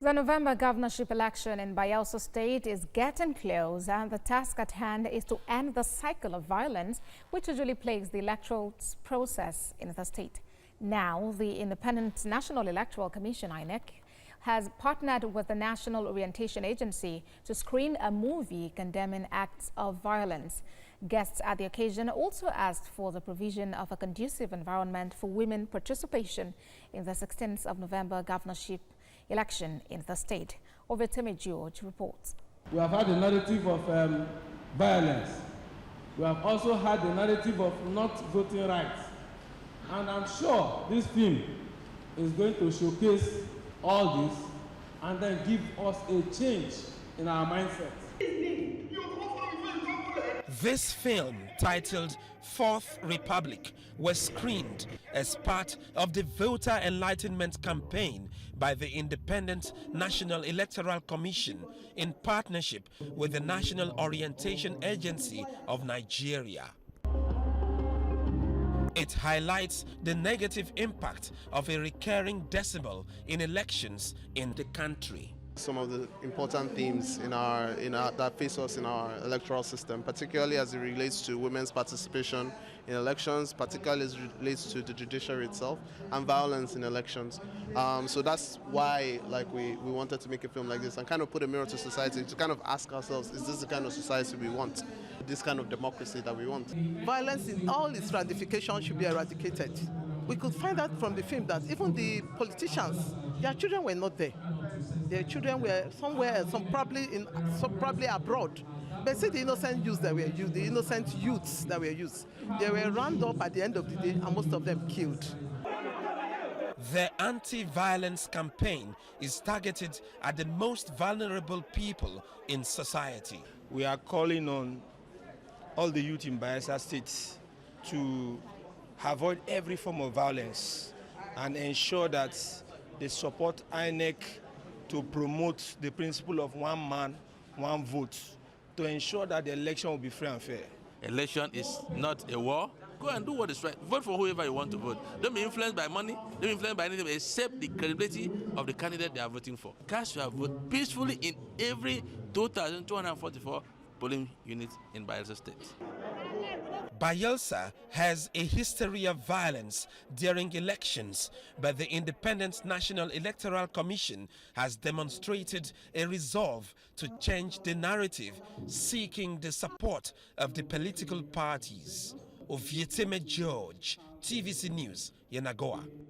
The November governorship election in Bayelsa State is getting close, and the task at hand is to end the cycle of violence which usually plagues the electoral process in the state. Now, the Independent National Electoral Commission, INEC, has partnered with the National Orientation Agency to screen a movie condemning acts of violence. Guests at the occasion also asked for the provision of a conducive environment for women participation in the 16th of November governorship election in the state. November George reports. We have had the narrative of violence. We have also had the narrative of not voting rights. And I'm sure this film is going to showcase all this and then give us a change in our mindset. This film, titled Fourth Republic, was screened as part of the Voter Enlightenment campaign by the Independent National Electoral Commission in partnership with the National Orientation Agency of Nigeria. It highlights the negative impact of a recurring decibel in elections in the country. Some of the important themes that face us in our electoral system, particularly as it relates to women's participation in elections, particularly as it relates to the judiciary itself, and violence in elections. So that's why we wanted to make a film like this and kind of put a mirror to society to kind of ask ourselves, is this the kind of society we want? This kind of democracy that we want? Violence in all its ramifications should be eradicated. We could find out from the film that even the politicians, their children were not there. Their children were somewhere else, some probably abroad. But see the innocent youths that were used, the innocent youths that were used. They were rounded up at the end of the day, and most of them killed. The anti-violence campaign is targeted at the most vulnerable people in society. We are calling on all the youth in Bayelsa State to avoid every form of violence and ensure that they support INEC to promote the principle of one man, one vote, to ensure that the election will be free and fair. Election is not a war. Go and do what is right. Vote for whoever you want to vote. Don't be influenced by money, don't be influenced by anything except the credibility of the candidate they are voting for. Cast your vote peacefully in every 2,244 polling units in Bayelsa State. Bayelsa has a history of violence during elections, but the Independent National Electoral Commission has demonstrated a resolve to change the narrative, seeking the support of the political parties. November George, TVC News, Yenagoa.